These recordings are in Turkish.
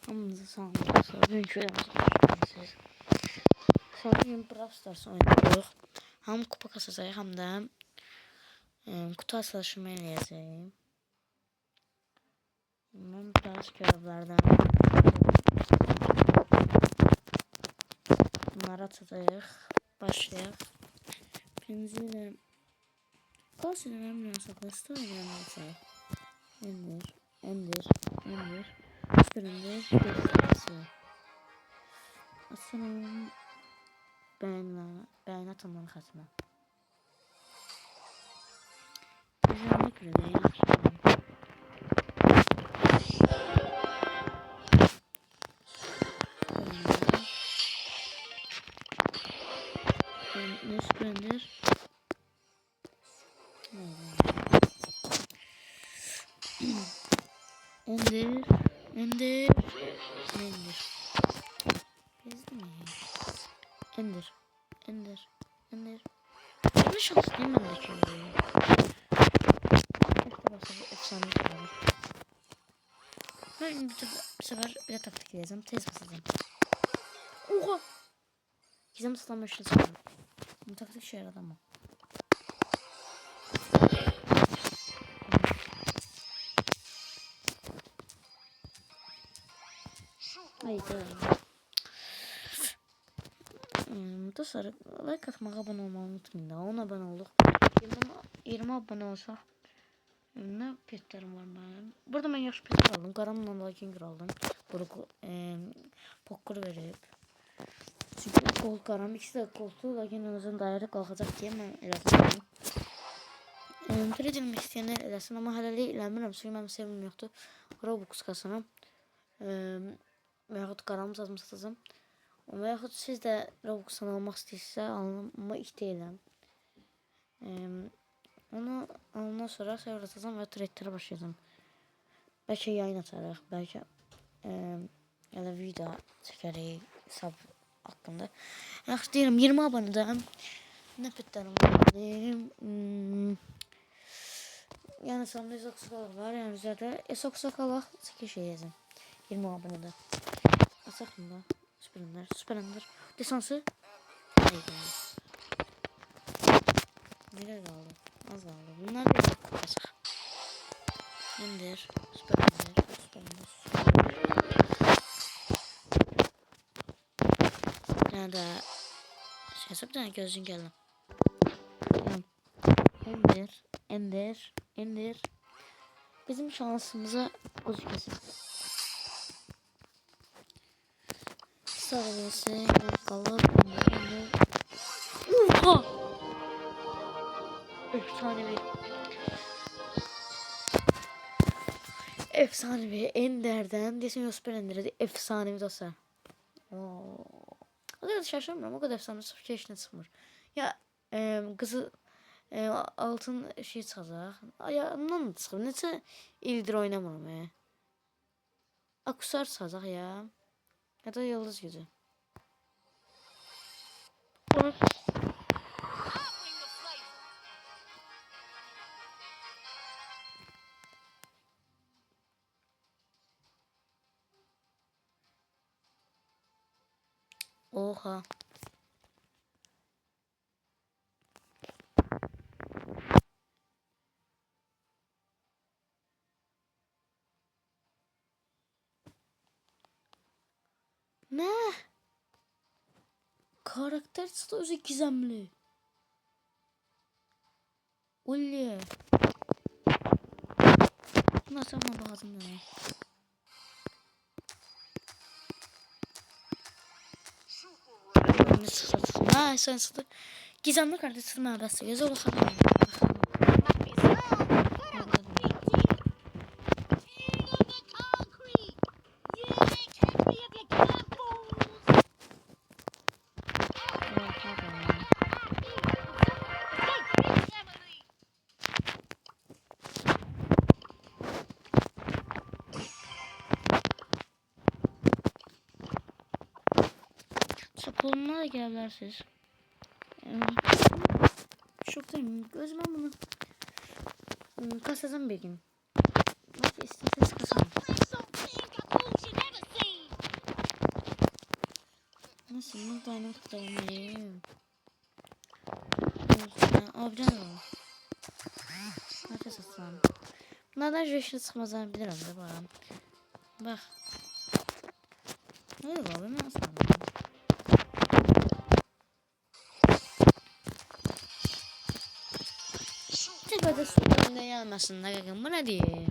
Hamınızı sağlayın. Bugünkü videomuzda bugün Brawl Stars oynuyoruz. Hem kupa kasacağıq, hem də kutu açılışımı eləyəcəyim. Mən biraz görevlərdən bunları açacağıq. Başlayaq. Birinci ilə Qas ilə mən münasibətdə oynayacağıq. Endir. Süründür. Gösterisi. Açalım. Beğen atanların xətmə. Güzellik rəyə açalım. Süründür. Endir. Endir. Ne şans değil mi bendeki? Efsane kalır. Ben bu sefer bir taktik yazdım. Tez basacağım. Oha! Gizem ıslanmıştı sanırım. Bu taktik şey yaradı ama. Haydi. Dostlar, like atmağı, abone olmayı unutmayın da. 10 abone olduk. 20 abone olsaq ne petlerim var benim. Burada ben yaxşı petler aldım. Qaramla Viking aldım. Pokker verib. Çünkü kol qaram. İkisi də koltuğu lakin özün dairə qalxacaq deyə mən elədim. Trade edilmək istəyənlər eləsin. Amma hələlik eləmirəm. Çünki mənim sevimim yoxdur. Robux kasanım. Və yaxud qaramı sazımı satacağım. Və yaxud siz də Robux'dan almaq istəyirsə alınma istəyirəm. Onu ondan sonra server atacağım və trade'lərə başlayacağım. Bəlkə yayın açarıq, bəlkə elə video çəkərik hesab haqqında. Yaxşı deyirəm, 20 abonədəyəm. Nə petlərim var deyim. Yəni sonunda Esoksakalaq var, yəni üzərdə Esoksakalaq çəkiş edəcəm. 20 abonədə. Açaq mı da? Süperender. Desansı. Nereye kaldı? Az kaldı. Bunlar bir açık. Endir. Süperender. Nerede? Bir tane gözün geldi. Endir. Bizim şansımıza gözükmesin. Sarısı kalıp Oha! Efsanevi Ender'den desin Süperender'e efsanevi dostlar. O kadar şaşırmıyorum, o kadar efsane certification'a çıkmır. Ya kızı altın şey çıxacaq. Ayağımdan da çıxır. Neçə ildir oynamıram ya. Akusar çıxacaq ya. Ya da yıldız gücü. Oha. Ne? Karakter statüsü gizemli. Oley. Nasıl ama lazım ne? Ha sen satı. Gizemli karakter statüsü bastı. Yazı olsa da. Koluna da gelebilirsiniz. Şoktayım. Gözüme bunu kasacağım bir gün. Belki isterseniz kasarım. Aynı tıklayayım. Abi ne var? Nefes atsam. Bunlardan jeşli çıkmazdan bilirim de bak. Bak. Ne oldu abi ben sandım. Tepede su önüne gelmesin de kakın bu ne diye.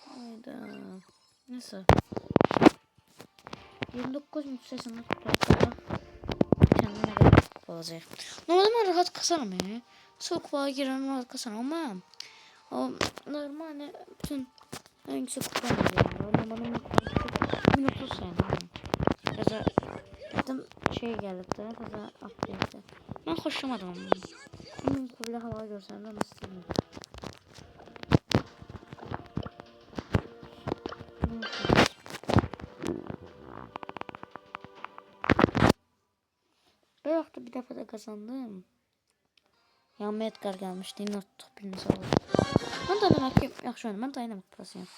Hayda. Neyse. 29 müddetinde tutarsa kendine göre olacak. Normalde ben rahat kasarım ya. Çok bağa giren rahat kasarım ama o normal bütün en yüksek kupam oluyor. Normalde minutsuz yani. Kaza dedim şey geldi de kaza update'de. Ben hoşlamadım onu. Benim bile hava görsem de nasıl değil. Bir hafta bir defa da kazandım. Yanıma Edgar gelmişti. Yine top birinci oldu. Ben de demek yaxşı oynadım. Ben de oynamak prosuyum.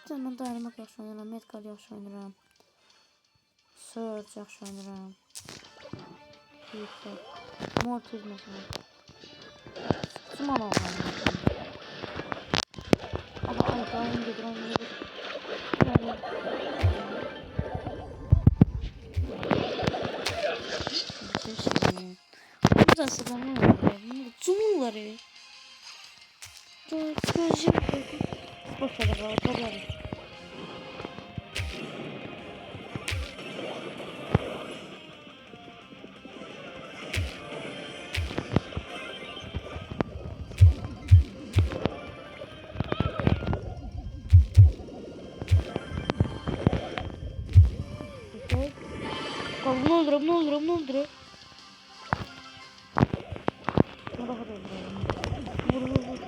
Ben de oynamak yaxşı oynayıram. Edgar yaxşı oynayıram. Surge yaxşı oynayıram. Yüksek. Mortis mesela. Suman oynayıram. Ama ay oyun gelir oyun gelir. Burada sıkıntı var. Cumhurları. Gözüm. Boş ver baba. Tabii. Bunu öldürüm, bunu öldürüm, bunu öldürüm. Vur, vur, vur.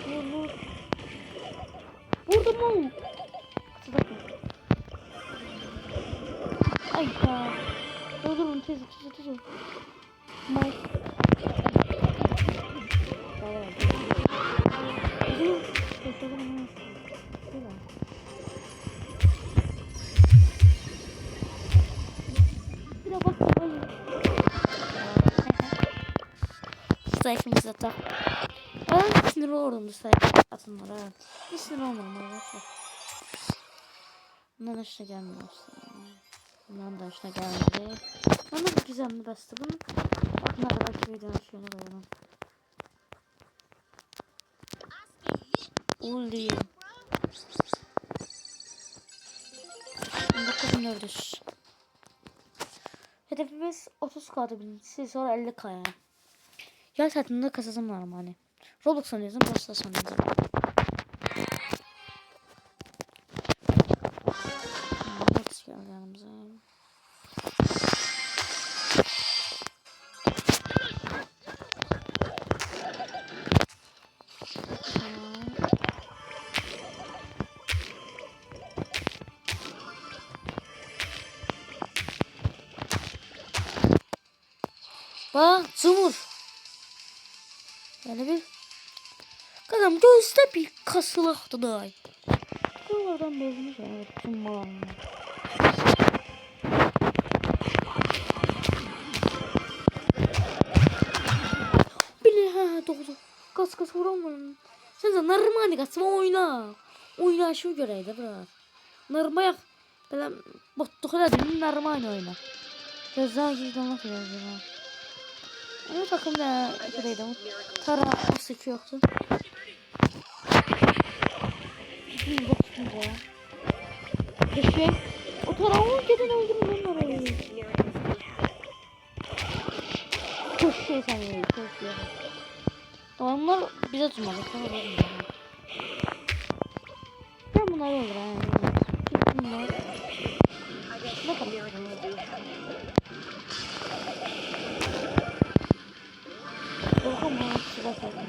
Vur, vur. Vurdum mu? Ay ya. Öldürün, tez, tez, tez. May. Strike'ımızı atar. Ben sinir olurdum strike atınlara. Hiç sinir olmadım arkadaşlar. Bundan işte gelmiyor aslında. Bundan da işte gelmedi. Bana da güzelini bastı bunu. Bakın arkadaşlar videonun şöyle koyalım. Uldi. 19.400. Hedefimiz 30K'da birincisi sonra 50K'ya. Yay saatinde kasasım var ama hani. Roblox sanıyorsun, Brawl sanıyorsun. Roblox geldi yanımıza. Bak Cumhur. Yani bir kadam gözde bir kasılaktı da. Oradan bozmuş yani bütün malını. Bile ha doğru. Kas vuramıyorum. Sen de normal kas oyna. Oyna şu göreydi bırak. Normal böyle bottuk elədim normal oyna. Ceza girdim nasıl yazdım. Ama takımda şuradaydım. Tara asık yoktu. Bir bakayım ya. Düşün. O tarağı gidin öldürün onları. Çok şey sen ya. Çok şey. Onlar bize tutmadı. Ben bunları öldüreyim. Bunlar. Ne kadar? Korkam bana silah satın.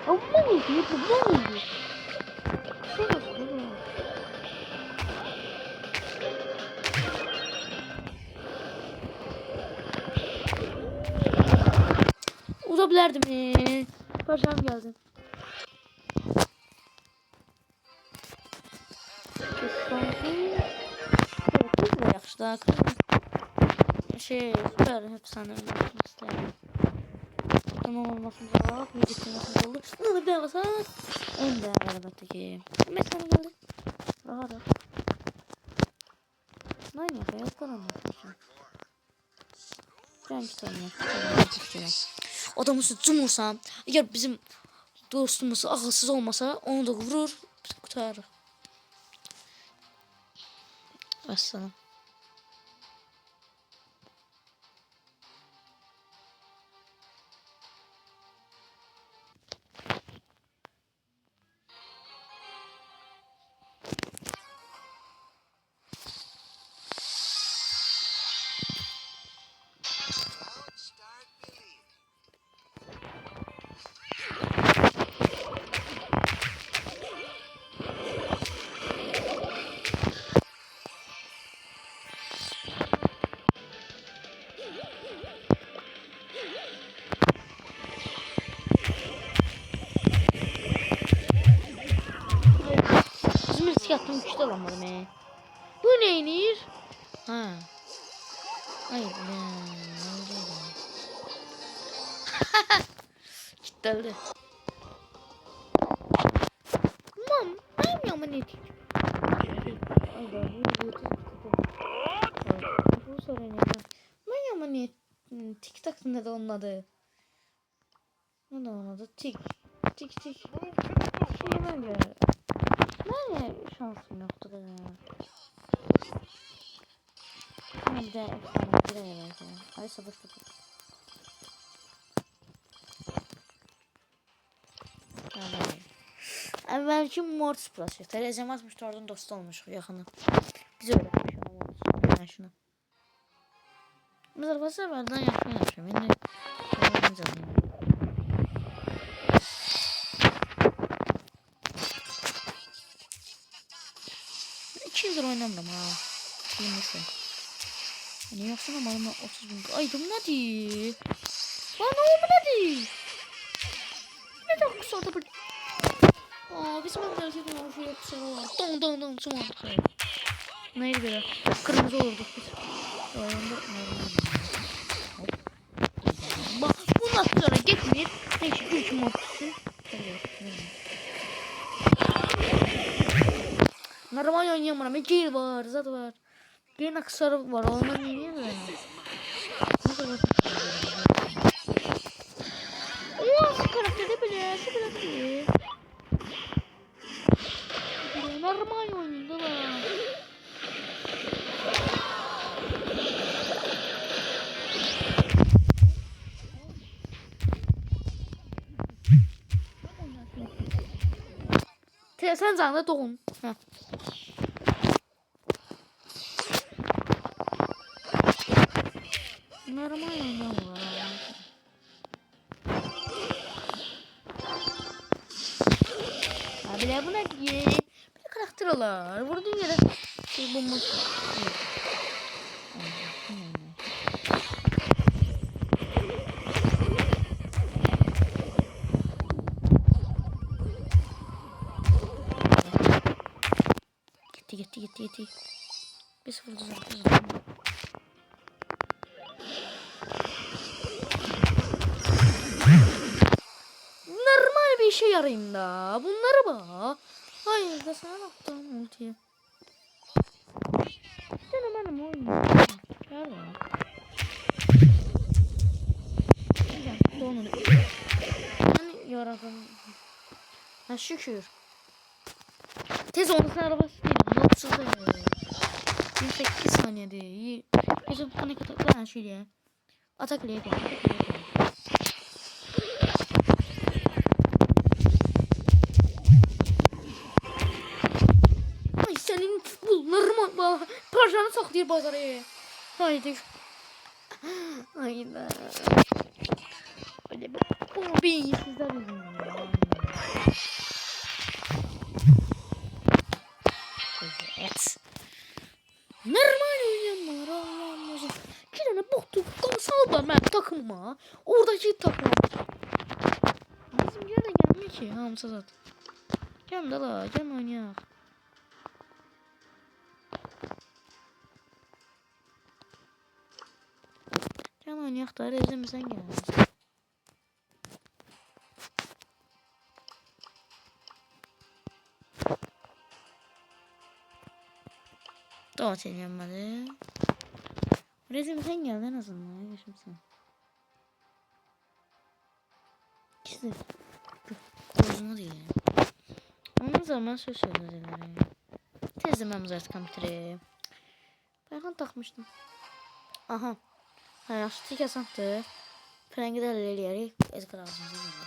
Amma mı diyor? Bu ne diyor? Şey nasıl? Uzabilirdim. Paşam geldi. olmuş da. Şey süper efsane olmak isterim. Tamam olmasın da bir bitirmesi oldu. Ne oldu bir daha basar? En de elbette ki. Mesela geldi. Rahat rahat. Ne yapıyor? Yok karanlık. Ben tutamıyorum. Adamı tutmursam, eğer bizim dostumuz akılsız olmasa onu da vurur, kurtarır. Vesselam. Bizim risk yaptığım güçlü olamadım he. Bu neyinir? Ha. Hayır ya. Kitlendi. Mam, ben yaman etik. Bu sorun ya. Ben yaman etik. Tik tak ne de onun adı. Ne de onun adı? Tik. Tik tik. Şey bence. Ne şansım yoktu da ya. Bir de efsane bir de belki. Ay savaş topu. Əvvəlki Mortis Plus. Terezem 64'ün dostu olmuş yaxını. Biz öğrenmiş onu. Ben şunu. Biz arabası evvelden yakın yapmışım. Şimdi öğreneceğim. 2 yıldır oynamıyorum ha. Bilmesi. Ne yapsana malımla 30 bin. Ay bu ne değil? Lan o ne değil? Ne de kısa da bir. Aa bizim evler gibi o şey kısa var. Don don don son. Neydi böyle? Kırmızı olurduk biz. Oyunda bak bundan sonra gitmeyip neyse 3 mod tutsun. Normal oynayamam. Gel var, zat var. Gel aksarı var. Ondan niye böyle? Oo, karakterde bile, karakterde. Normal oynuyorlar. Sen canlı doğun. Ha. Normal oynuyorlar. Abiler bu ne diye? Bir karakter olar. Vurduğun yere şey bulmuş. Gitti. Bir sıfır düzelteceğiz. Normal bir işe yarayayım da. Bunları bak. Hayır da sana baktım ultiye. Canım benim oynuyorum. Gel bak. Gel donunu. Hani yarabbim. Ha şükür. Tez onu arabası değil. Nasıl da 28 saniyede iyi. Bizim panik atak ben şöyle. Atak ile yapalım. Ay senin bunları mı? Parçanı saklıyor pazarı. Haydi. Hayda. Öyle bu beyinsizler yüzünden. Evet. Normal oynayanlar Allah'ım hocam. İki tane boktu salda ben takımıma. Oradaki takım. Bizim yere gelmiyor ki hamsa zaten. Gel de la gel oynayak. Gel oynayaq da, Rezim sen gel. Doğat eləyənmədi. Rezim sen gel en azından. Yaşımsın. İşte. Kozunu değil. Onun zaman söz söyledim. Tezlememiz artık kompüteri. Ben takmıştım. Aha. Hayır, tik yasaktı. Frengi de eləyərək ezqar ağzımıza gelir.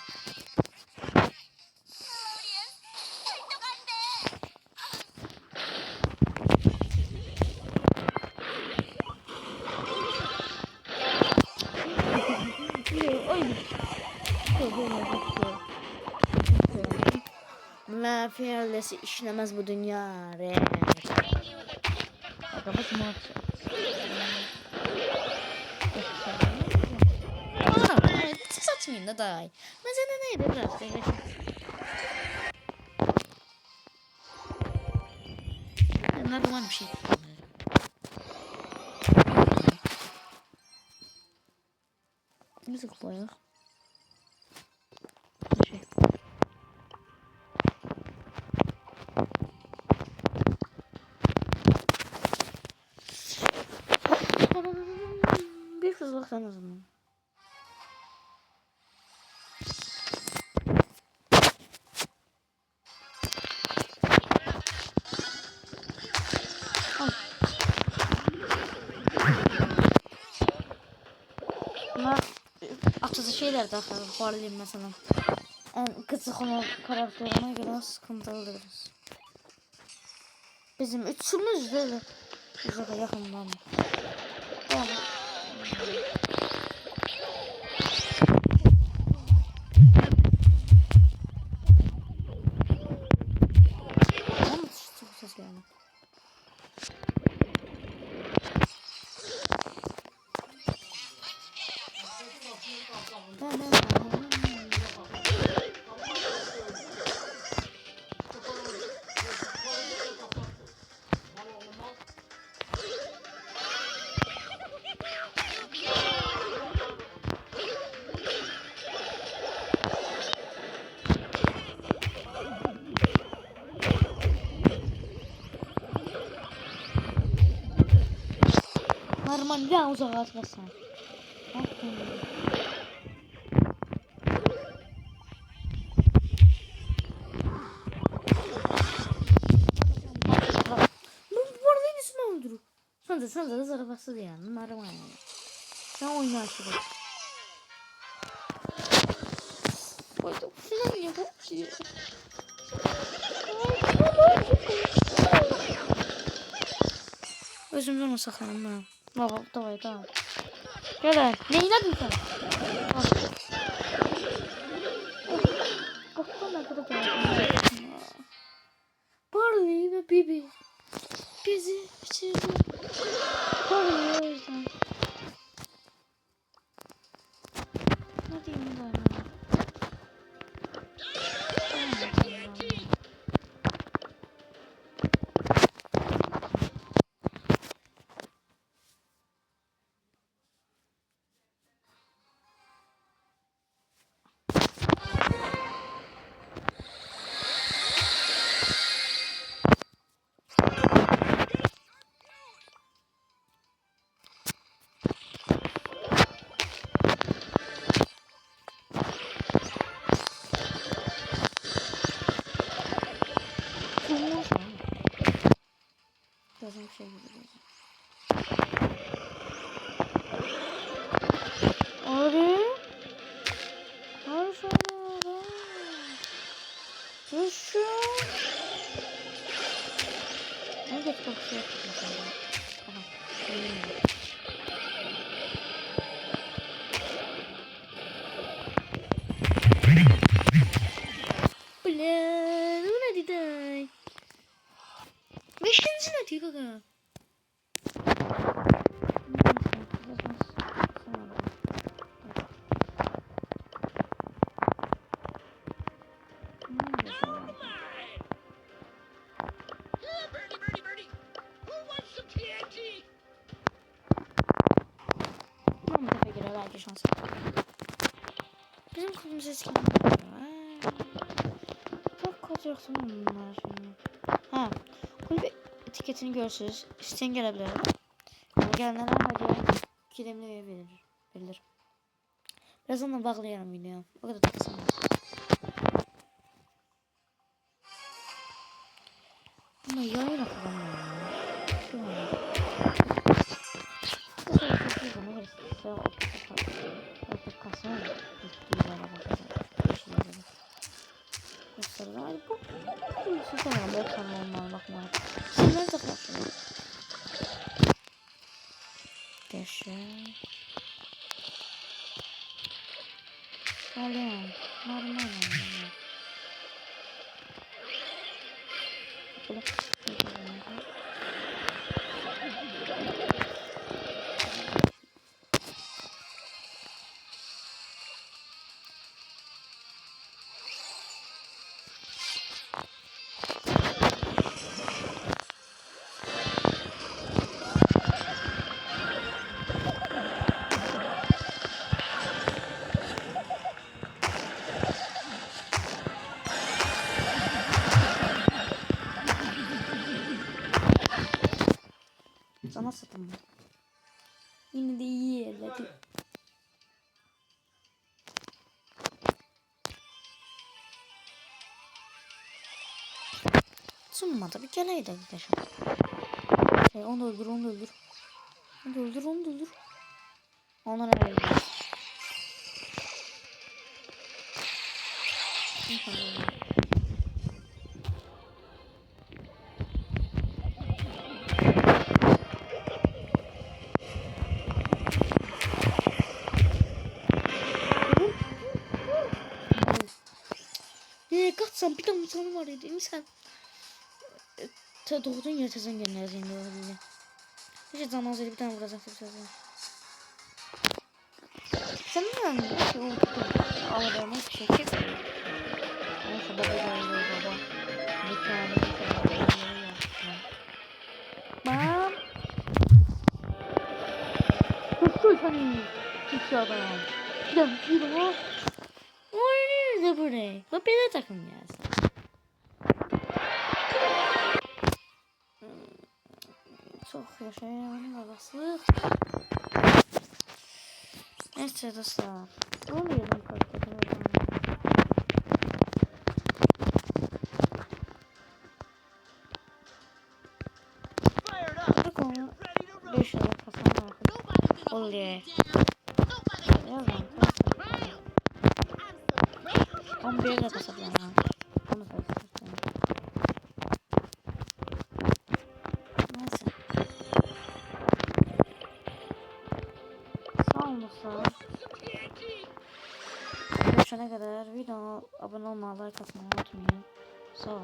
Mafiyalesi işlemez bu dünya. Kapat mı? Siz atmayın da daha iyi. Mesela neydi biraz da normal bir şey. Müzik koyalım. Şey. Bir kızlık en azından. Bunlar açıcı şeyler de varlayayım mesela. En kısık olan karakterime göre sıkıntılıdır. Bizim üçümüz de bize yakından. Ama çok ses geldi. Normal bir an uzağa atmasın. Bu arada ismi öldürür. Sen de zarafası yani. Normal. Sen oyna aşırı. Koydum. Falan yapıp şey. Özümden o saklanım ben. Baba tamam. Gel ne inadın sen? Baksana kadar Barley ve Bibi bizi bitirdi. Barley o yüzden. Ne diyeyim ben? Biraz bir şey gibi. Abi. Her sonra. Şu. Ne geç bakıyor. Aha. Bile. Bu ne dedi? 5. dakika. bir şans. Bizim kulübümüz eski. Çok kaçacaksın bunlar şimdi. Ha, kulüp etiketini görürsünüz. İsteyen gelebilir. Yani gelenler hadi kilemli verilir. Birazdan da bağlayalım video. O kadar da kısa. Ama yayın atalım ya. Şu an. Sana satın. Yine de iyi yerledim. Sunmadı bir geleydi arkadaşlar. Onu öldür. Onu öldür. Onlara verelim. Kaçsam bir tane canım var idi. İnsan doğduğun yer tezən gönderəcək indi o bizi. Necə can az bir tane vuracaqsa sözü. Sen ne anlıyorsun ki o ağlarına bir şey ki? Neyse baba baba. Mükemmel Bam. Tuttu seni. Hiç adam. Bir o. Oynuyor da buraya. Bak böyle takım gelsin. Çok yaşayan babası. Neyse dostlar. Ne oluyor lan korktum. Bak onu 5 yıl kasan var. Oluyor. Yazma. 11 de kasaplarına. Onu söyleyeyim. Neyse. Sağ olun dostlar. Görüşene kadar videoma abone olmayı, like atmayı unutmayın. Sağ olun.